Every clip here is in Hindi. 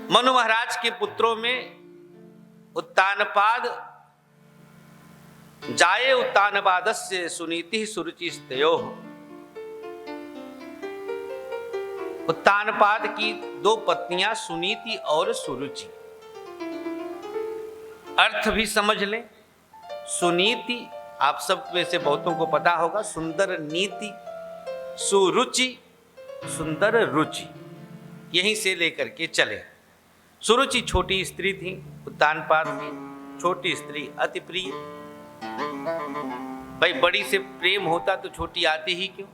मनु महाराज के पुत्रों में उत्तानपाद जाये उत्तानपादस्य सुनीति सुरुचि स्तयोः। उत्तानपाद की दो पत्नियां सुनीति और सुरुचि। अर्थ भी समझ लें। सुनीति आप सब में से बहुतों को पता होगा, सुंदर नीति, सुरुचि सुंदर रुचि, यहीं से लेकर के चले। सुरुचि छोटी स्त्री थी, उत्तानपाद की छोटी स्त्री अति प्रिय। भाई बड़ी से प्रेम होता तो छोटी आती ही क्यों?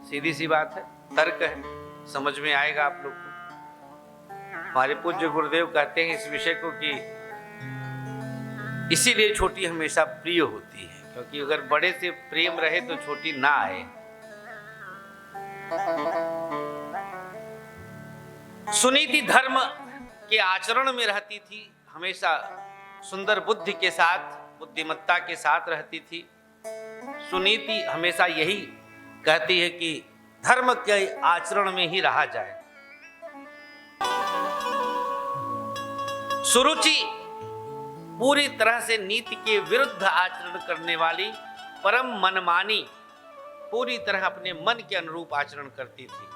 सीधी सी बात है, तर्क है, समझ में आएगा आप लोग को। हमारे पूज्य गुरुदेव कहते हैं इस विषय को कि इसीलिए छोटी हमेशा प्रिय होती है, क्योंकि अगर बड़े से प्रेम रहे तो छोटी ना आए। सुनीति धर्म के आचरण में रहती थी, हमेशा सुंदर बुद्धि के साथ, बुद्धिमत्ता के साथ रहती थी। सुनीति हमेशा यही कहती है कि धर्म के आचरण में ही रहा जाए। सुरुचि पूरी तरह से नीति के विरुद्ध आचरण करने वाली, परम मनमानी, पूरी तरह अपने मन के अनुरूप आचरण करती थी।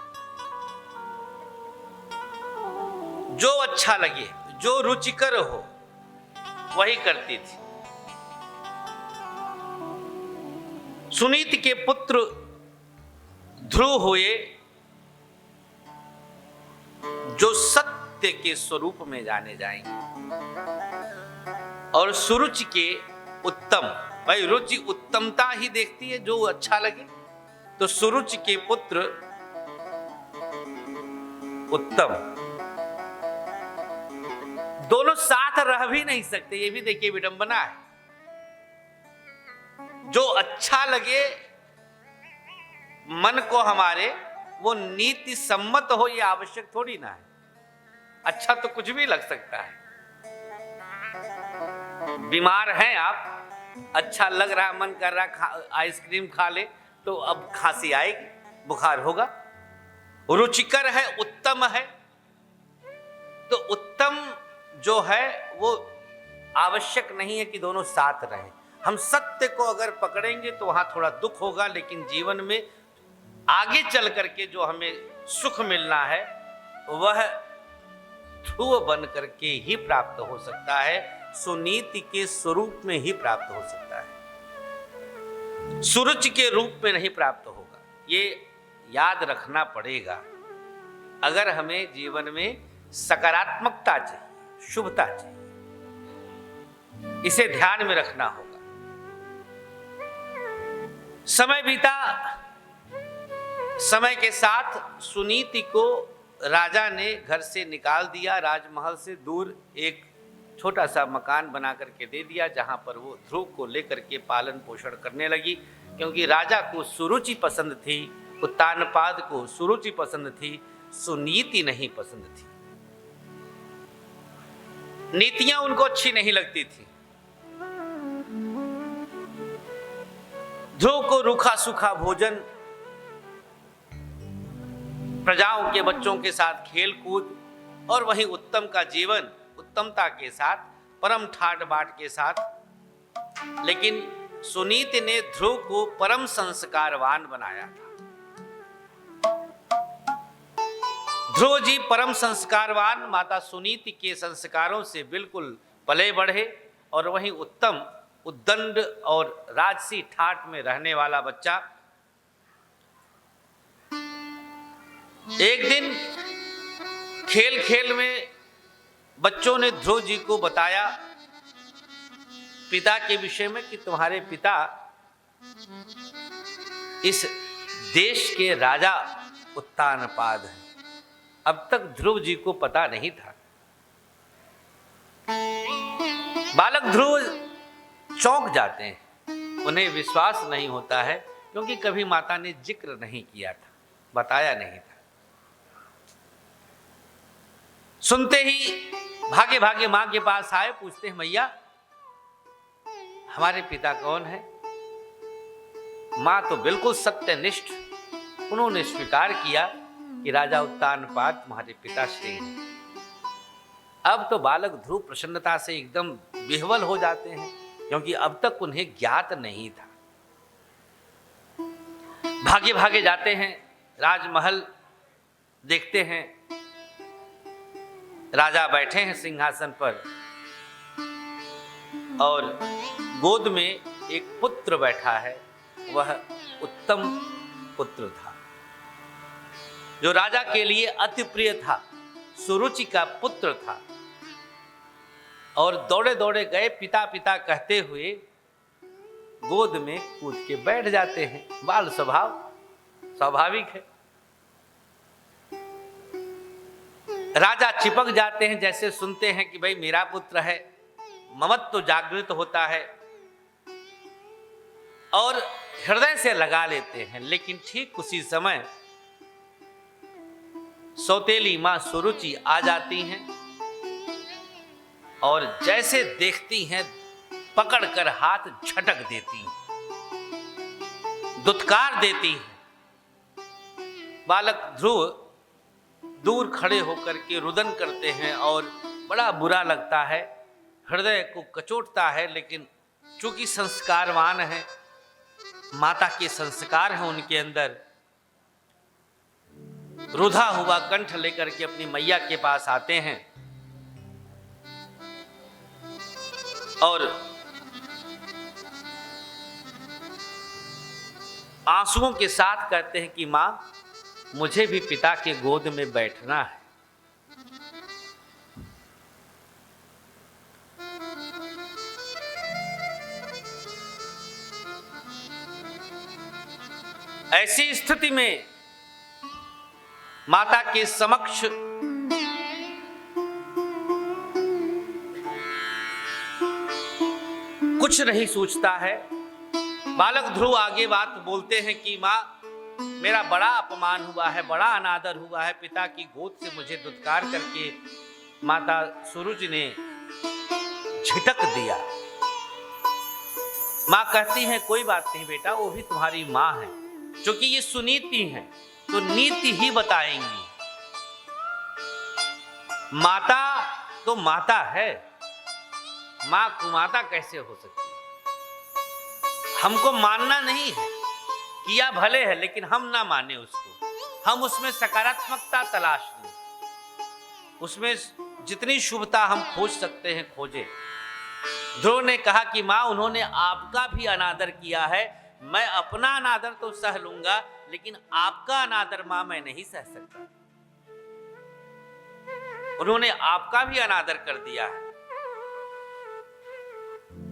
जो अच्छा लगे, जो रुचिकर हो, वही करती थी। सुनीति के पुत्र ध्रुव हुए जो सत्य के स्वरूप में जाने जाएंगे, और सुरुचि के उत्तम, भाई रुचि उत्तमता ही देखती है, जो अच्छा लगे। तो सुरुचि के पुत्र उत्तम, दोनों साथ रह भी नहीं सकते, ये भी देखिए विडंबना है। जो अच्छा लगे मन को हमारे, वो नीति सम्मत हो, ये आवश्यक थोड़ी ना है। अच्छा तो कुछ भी लग सकता है। बीमार हैं आप, अच्छा लग रहा, मन कर रहा आइसक्रीम खा ले, तो अब खांसी आएगी, बुखार होगा। रुचिकर है, उत्तम है, तो उत्तम जो है वो आवश्यक नहीं है कि दोनों साथ रहें। हम सत्य को अगर पकड़ेंगे तो वहां थोड़ा दुख होगा, लेकिन जीवन में आगे चल करके जो हमें सुख मिलना है वह ध्रुव बन करके ही प्राप्त हो सकता है, सुनीति के स्वरूप में ही प्राप्त हो सकता है, सुरुचि के रूप में नहीं प्राप्त होगा। ये याद रखना पड़ेगा अगर हमें जीवन में सकारात्मकता चाहिए, शुभता चाहिए। इसे ध्यान में रखना होगा। समय बीता, समय के साथ सुनीति को राजा ने घर से निकाल दिया, राजमहल से दूर एक छोटा सा मकान बना करके दे दिया, जहां पर वो ध्रुव को लेकर के पालन पोषण करने लगी। क्योंकि राजा को सुरुचि पसंद थी, उत्तानपाद को सुरुचि पसंद थी, सुनीति नहीं पसंद थी। नीतियां उनको अच्छी नहीं लगती थी। ध्रुव को रूखा सूखा भोजन, प्रजाओं के बच्चों के साथ खेल कूद, और वहीं उत्तम का जीवन, उत्तमता के साथ, परम ठाट बाट के साथ। लेकिन सुनीति ने ध्रुव को परम संस्कारवान बनाया था। ध्रुव जी परम संस्कारवान माता सुनीति के संस्कारों से बिल्कुल पले बढ़े, और वहीं उत्तम उद्दंड और राजसी ठाट में रहने वाला बच्चा एक दिन खेल खेल में बच्चों ने ध्रुव जी को बताया पिता के विषय में कि तुम्हारे पिता इस देश के राजा उत्तानपाद हैं। अब तक ध्रुव जी को पता नहीं था। बालक ध्रुव चौंक जाते हैं, उन्हें विश्वास नहीं होता है, क्योंकि कभी माता ने जिक्र नहीं किया था, बताया नहीं था। सुनते ही भागे भागे मां के पास आए, पूछते हैं मैया हमारे पिता कौन है? मां तो बिल्कुल सत्यनिष्ठ, उन्होंने स्वीकार किया कि राजा उत्तानपाद तुम्हारे पिताश्री हैं। अब तो बालक ध्रुव प्रसन्नता से एकदम विह्वल हो जाते हैं, क्योंकि अब तक उन्हें ज्ञात नहीं था। भागे भागे जाते हैं, राजमहल देखते हैं, राजा बैठे हैं सिंहासन पर और गोद में एक पुत्र बैठा है। वह उत्तम पुत्र था, जो राजा के लिए अति प्रिय था, सुरुचि का पुत्र था। और दौड़े दौड़े गए, पिता पिता कहते हुए गोद में कूद के बैठ जाते हैं। बाल स्वभाव स्वाभाविक है। राजा चिपक जाते हैं, जैसे सुनते हैं कि भाई मेरा पुत्र है, ममत्व तो जागृत होता है और हृदय से लगा लेते हैं। लेकिन ठीक उसी समय सौतेली मां सुरुचि आ जाती हैं और जैसे देखती हैं पकड़कर हाथ झटक देती हैं, दुत्कार देती हैं। बालक ध्रुव दूर खड़े होकर के रुदन करते हैं और बड़ा बुरा लगता है, हृदय को कचोटता है। लेकिन चूंकि संस्कारवान है, माता के संस्कार हैं उनके अंदर, रुधा हुआ कंठ लेकर के अपनी मैया के पास आते हैं और आंसुओं के साथ कहते हैं कि मां, मुझे भी पिता के गोद में बैठना है। ऐसी स्थिति में माता के समक्ष कुछ नहीं सूझता है। बालक ध्रुव आगे बात बोलते हैं कि मां, मेरा बड़ा अपमान हुआ है, बड़ा अनादर हुआ है, पिता की गोद से मुझे दुत्कार करके माता सूरज ने झिटक दिया। मां कहती है कोई बात नहीं बेटा, वो भी तुम्हारी मां है, क्योंकि ये सुनीति है तो नीति ही बताएंगी। माता तो माता है, मां कुमाता कैसे हो सकती है? हमको मानना नहीं है, किया भले है, लेकिन हम ना माने उसको, हम उसमें सकारात्मकता तलाश लें, उसमें जितनी शुभता हम खोज सकते हैं खोजें। ध्रुव ने कहा कि मां, उन्होंने आपका भी अनादर किया है, मैं अपना अनादर तो सह लूंगा, लेकिन आपका अनादर मां मैं नहीं सह सकता। उन्होंने आपका भी अनादर कर दिया है।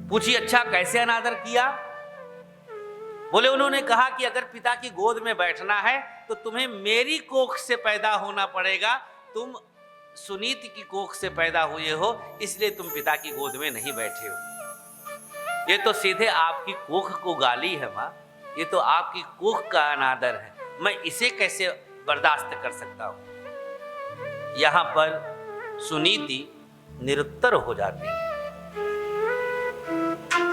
पूछी अच्छा कैसे अनादर किया? बोले उन्होंने कहा कि अगर पिता की गोद में बैठना है तो तुम्हें मेरी कोख से पैदा होना पड़ेगा, तुम सुनीति की कोख से पैदा हुए हो, इसलिए तुम पिता की गोद में नहीं बैठे हो। ये तो सीधे आपकी कोख को गाली है मां, ये तो आपकी कोख का अनादर है, मैं इसे कैसे बर्दाश्त कर सकता हूं। यहां पर सुनीति निरुत्तर हो जाती है,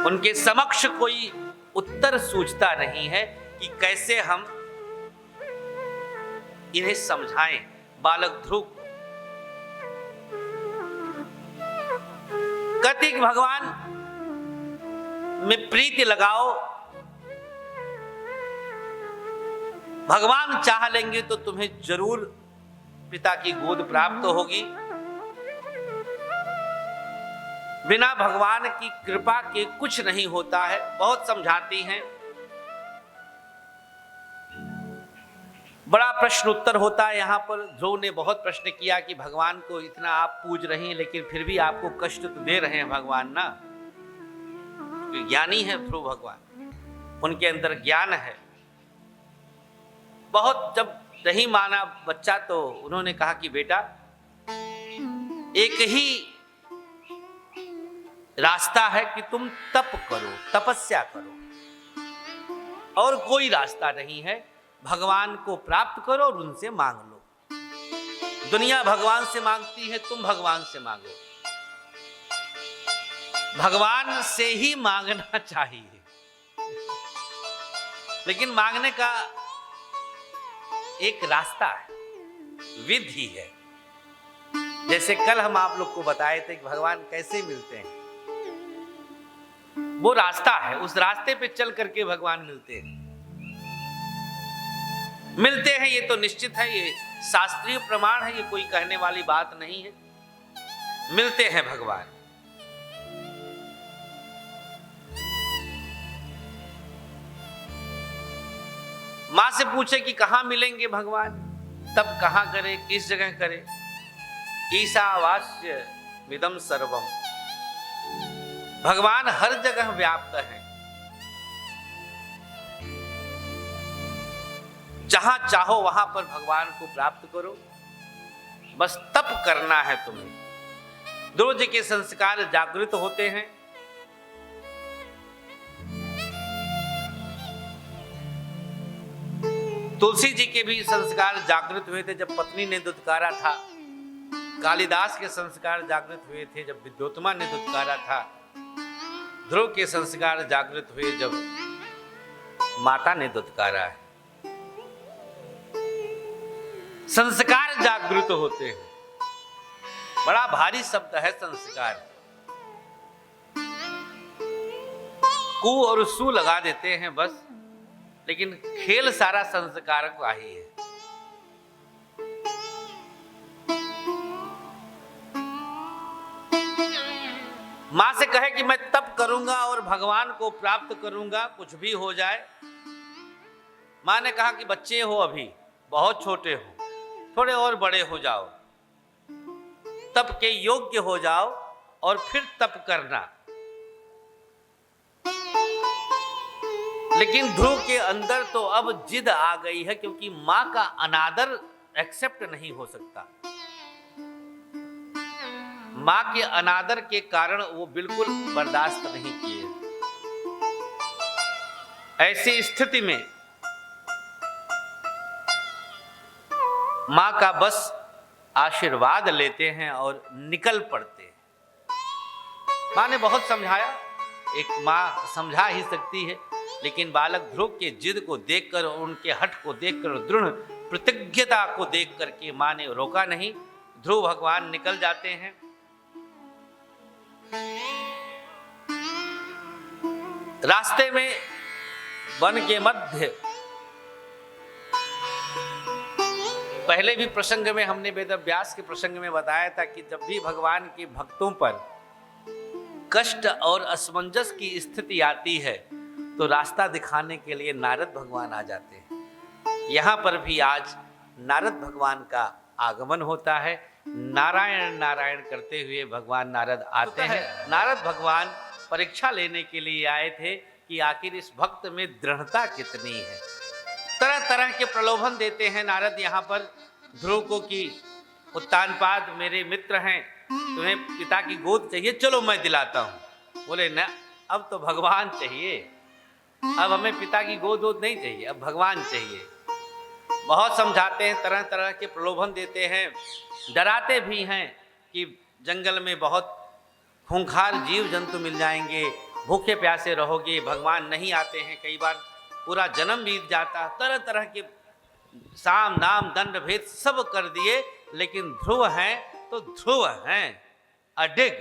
उनके समक्ष कोई उत्तर सूझता नहीं है कि कैसे हम इन्हें समझाएं। बालक ध्रुव कहते कि भगवान में प्रीति लगाओ, भगवान चाह लेंगे तो तुम्हें जरूर पिता की गोद प्राप्त होगी। बिना भगवान की कृपा के कुछ नहीं होता है। बहुत समझाती हैं, बड़ा प्रश्न उत्तर होता है यहाँ पर। ध्रुव ने बहुत प्रश्न किया कि भगवान को इतना आप पूज रहे हैं, लेकिन फिर भी आपको कष्ट तो दे रहे हैं भगवान ना। ज्ञानी है ध्रुव भगवान, उनके अंदर ज्ञान है। बहुत जब नहीं माना बच्चा तो उन्होंने कहा कि बेटा एक ही रास्ता है कि तुम तप करो, तपस्या करो, और कोई रास्ता नहीं है। भगवान को प्राप्त करो और उनसे मांग लो। दुनिया भगवान से मांगती है, तुम भगवान से मांगो। भगवान से ही मांगना चाहिए, लेकिन मांगने का एक रास्ता है, विधि है। जैसे कल हम आप लोग को बताए थे कि भगवान कैसे मिलते हैं, वो रास्ता है, उस रास्ते पे चल करके भगवान मिलते हैं। मिलते हैं ये तो निश्चित है, ये शास्त्रीय प्रमाण है, ये कोई कहने वाली बात नहीं है। मिलते हैं भगवान। मां से पूछे कि कहां मिलेंगे भगवान, तब कहां करे, किस जगह करे। ईशावास्य विदम सर्वम, भगवान हर जगह व्याप्त है। जहां चाहो वहां पर भगवान को प्राप्त करो, बस तप करना है तुम्हें। ध्रुव जी के संस्कार जागृत होते हैं। तुलसी जी के भी संस्कार जागृत हुए थे जब पत्नी ने दुत्कारा था। कालिदास के संस्कार जागृत हुए थे जब विद्योत्तमा ने दुत्कारा था। ध्रुव के संस्कार जागृत हुए जब माता ने दुत्कारा है। संस्कार जागृत होते हैं। बड़ा भारी शब्द है संस्कार। कु और सु लगा देते हैं बस, लेकिन खेल सारा संस्कार का ही है। मां से कहे कि मैं तप करूंगा और भगवान को प्राप्त करूंगा, कुछ भी हो जाए। मां ने कहा कि बच्चे हो, अभी बहुत छोटे हो, थोड़े और बड़े हो जाओ, तप के योग्य हो जाओ और फिर तप करना। लेकिन ध्रुव के अंदर तो अब जिद आ गई है, क्योंकि मां का अनादर एक्सेप्ट नहीं हो सकता। मां के अनादर के कारण वो बिल्कुल बर्दाश्त नहीं किए। ऐसी स्थिति में मां का बस आशीर्वाद लेते हैं और निकल पड़ते हैं। मां ने बहुत समझाया, एक मां समझा ही सकती है, लेकिन बालक ध्रुव के जिद को देखकर और उनके हठ को देखकर, दृढ़ प्रतिज्ञता को देख करके मां ने रोका नहीं। ध्रुव भगवान निकल जाते हैं। रास्ते में वन के मध्य, पहले भी प्रसंग में हमने वेदव्यास के प्रसंग में बताया था कि जब भी भगवान के भक्तों पर कष्ट और असमंजस की स्थिति आती है तो रास्ता दिखाने के लिए नारद भगवान आ जाते हैं। यहाँ पर भी आज नारद भगवान का आगमन होता है। नारायण नारायण करते हुए भगवान नारद आते हैं। नारद भगवान परीक्षा लेने के लिए आए थे कि आखिर इस भक्त में दृढ़ता कितनी है। तरह तरह के प्रलोभन देते हैं नारद यहाँ पर ध्रुव को कि उत्तानपाद मेरे मित्र हैं, तुम्हें पिता की गोद चाहिए, चलो मैं दिलाता हूँ। बोले न, अब तो भगवान चाहिए, अब हमें पिता की गोद वोद नहीं चाहिए, अब भगवान चाहिए। बहुत समझाते हैं, तरह तरह के प्रलोभन देते हैं, डराते भी हैं कि जंगल में बहुत खूंखार जीव जंतु मिल जाएंगे, भूखे प्यासे रहोगे, भगवान नहीं आते हैं। कई बार पूरा जन्म बीत जाता। तरह तरह के साम नाम दंड भेद सब कर दिए, लेकिन ध्रुव हैं तो ध्रुव हैं, अडिग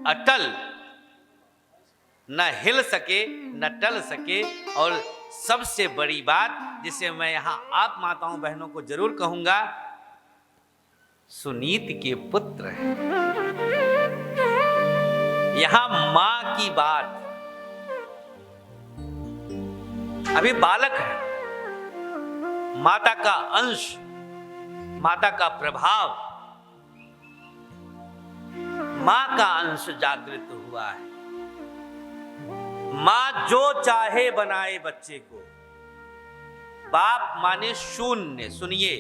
अटल, न हिल सके न टल सके। और सबसे बड़ी बात जिसे मैं यहाँ आप माताओं बहनों को जरूर कहूंगा, सुनीति के पुत्र हैं। यहां मां की बात, अभी बालक है, माता का अंश, माता का प्रभाव, मां का अंश जागृत हुआ है। मां जो चाहे बनाए बच्चे को। बाप माने शून्य, सुनिए,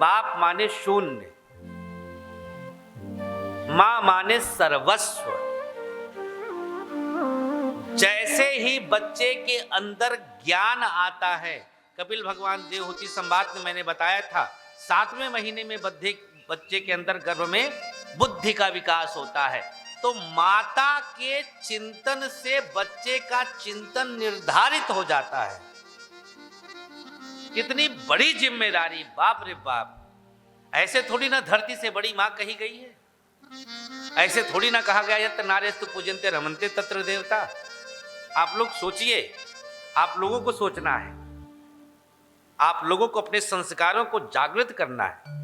बाप माने शून्य, मां माने सर्वस्व। जैसे ही बच्चे के अंदर ज्ञान आता है, कपिल भगवान देवहूति संवाद में मैंने बताया था, 7वें महीने में बच्चे के अंदर गर्भ में बुद्धि का विकास होता है। तो माता के चिंतन से बच्चे का चिंतन निर्धारित हो जाता है। कितनी बड़ी जिम्मेदारी, बाप रे बाप। ऐसे थोड़ी ना धरती से बड़ी मां कही गई है, ऐसे थोड़ी ना कहा गया यत्र नार्यस्तु पूजन्ते रमन्ते तत्र देवता। आप लोग सोचिए, आप लोगों को सोचना है, आप लोगों को अपने संस्कारों को जागृत करना है।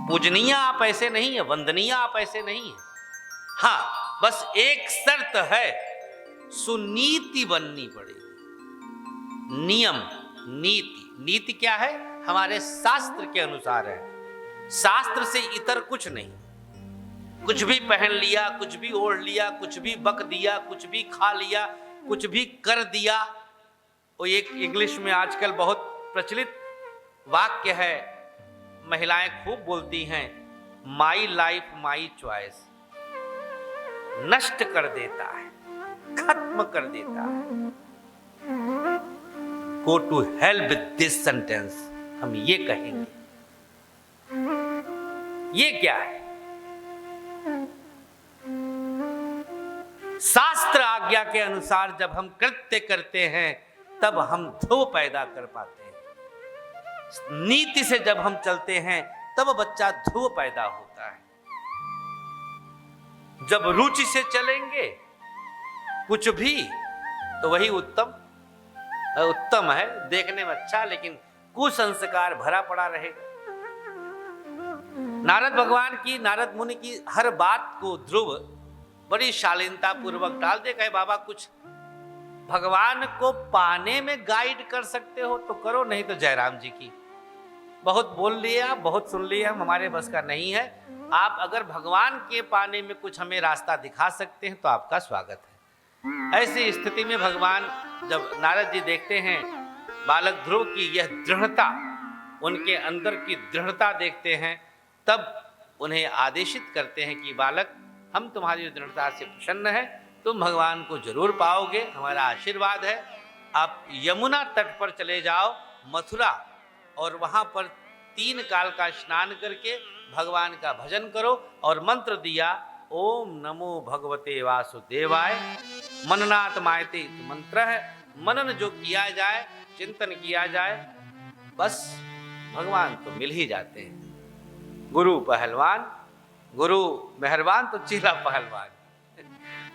पूजनीय आप ऐसे नहीं है, वंदनीय आप ऐसे नहीं है। हाँ, बस एक शर्त है, सुनीति बननी पड़ेगी। नियम, नीति। नीति क्या है? हमारे शास्त्र के अनुसार है, शास्त्र से इतर कुछ नहीं। कुछ भी पहन लिया, कुछ भी ओढ़ लिया, कुछ भी बक दिया, कुछ भी खा लिया, कुछ भी कर दिया। वो एक इंग्लिश में आजकल बहुत प्रचलित वाक्य है, महिलाएं खूब बोलती हैं, माई लाइफ माई चॉइस। नष्ट कर देता है, खत्म कर देता है। Go to hell with this sentence, हम ये कहेंगे। ये क्या है? शास्त्र आज्ञा के अनुसार जब हम कृत्य करते हैं तब हम ध्रुव पैदा कर पाते हैं। नीति से जब हम चलते हैं तब बच्चा ध्रुव पैदा होता है। जब रुचि से चलेंगे कुछ भी तो वही उत्तम है, देखने में अच्छा, लेकिन कुसंस्कार भरा पड़ा रहेगा। नारद मुनि की हर बात को ध्रुव बड़ी शालीनता पूर्वक टाल दे। कहे बाबा कुछ भगवान को पाने में गाइड कर सकते हो तो करो, नहीं तो जयराम जी की। बहुत बोल लिया, बहुत सुन लिया, हमारे बस का नहीं है। आप अगर भगवान के पाने में कुछ हमें रास्ता दिखा सकते हैं तो आपका स्वागत है। ऐसी स्थिति में भगवान जब नारद जी देखते हैं बालक ध्रुव की यह दृढ़ता, उनके अंदर की दृढ़ता देखते हैं, तब उन्हें आदेशित करते हैं कि बालक, हम तुम्हारी दृढ़ता से प्रसन्न हैं, तुम भगवान को जरूर पाओगे, हमारा आशीर्वाद है। आप यमुना तट पर चले जाओ, मथुरा, और वहां पर 3 काल का स्नान करके भगवान का भजन करो। और मंत्र दिया, ओम नमो भगवते वासुदेवाय। मननात् मायते मंत्र है, मनन जो किया जाए, चिंतन किया जाए, बस भगवान तो मिल ही जाते हैं। गुरु पहलवान, गुरु मेहरबान तो चीला पहलवान।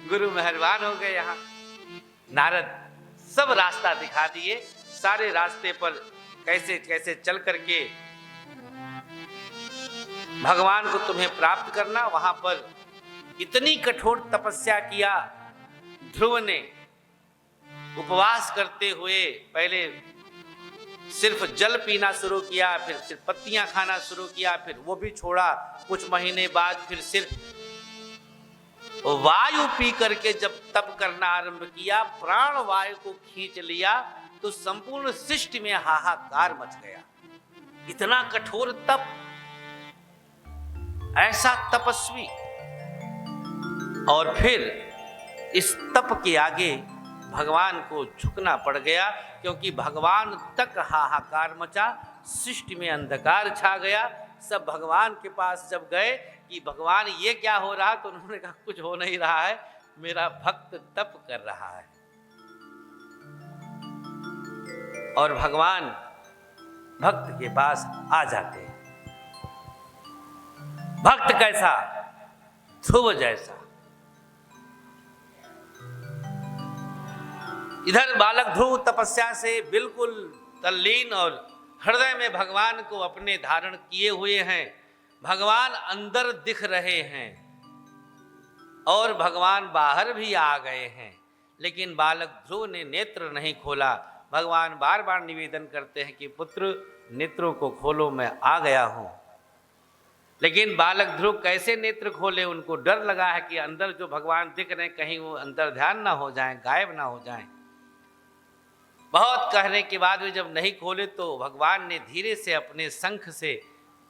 गुरु मेहरबान हो गए। यहाँ नारद सब रास्ता दिखा दिए, सारे रास्ते पर कैसे कैसे चल करके भगवान को तुम्हें प्राप्त करना। वहां पर इतनी कठोर तपस्या किया ध्रुव ने, उपवास करते हुए पहले सिर्फ जल पीना शुरू किया, फिर सिर्फ पत्तियां खाना शुरू किया, फिर वो भी छोड़ा। कुछ महीने बाद फिर सिर्फ वायु पी करके जब तप करना आरंभ किया, प्राण वायु को खींच लिया, तो संपूर्ण सृष्टि में हाहाकार मच गया। इतना कठोर तप, ऐसा तपस्वी, और फिर इस तप के आगे भगवान को झुकना पड़ गया, क्योंकि भगवान तक हाहाकार मचा, सृष्टि में अंधकार छा गया। सब भगवान के पास जब गए कि भगवान ये क्या हो रहा, तो उन्होंने कहा कुछ हो नहीं रहा है, मेरा भक्त तप कर रहा है। और भगवान भक्त के पास आ जाते हैं। भक्त कैसा? ध्रुव जैसा। इधर बालक ध्रुव तपस्या से बिल्कुल तल्लीन और हृदय में भगवान को अपने धारण किए हुए हैं। भगवान अंदर दिख रहे हैं और भगवान बाहर भी आ गए हैं, लेकिन बालक ध्रुव ने नेत्र नहीं खोला। भगवान बार बार निवेदन करते हैं कि पुत्र नेत्रों को खोलो, मैं आ गया हूं। लेकिन बालक ध्रुव कैसे नेत्र खोले? उनको डर लगा है कि अंदर जो भगवान दिख रहे हैं कहीं वो अंदर ध्यान ना हो जाएं, गायब ना हो जाएं। बहुत कहने के बाद भी जब नहीं खोले तो भगवान ने धीरे से अपने शंख से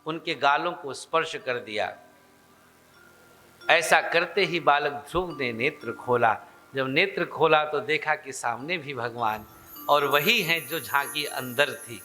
उनके गालों को स्पर्श कर दिया। ऐसा करते ही बालक ध्रुव ने नेत्र खोला। जब नेत्र खोला तो देखा कि सामने भी भगवान, और वही हैं जो झांकी अंदर थी।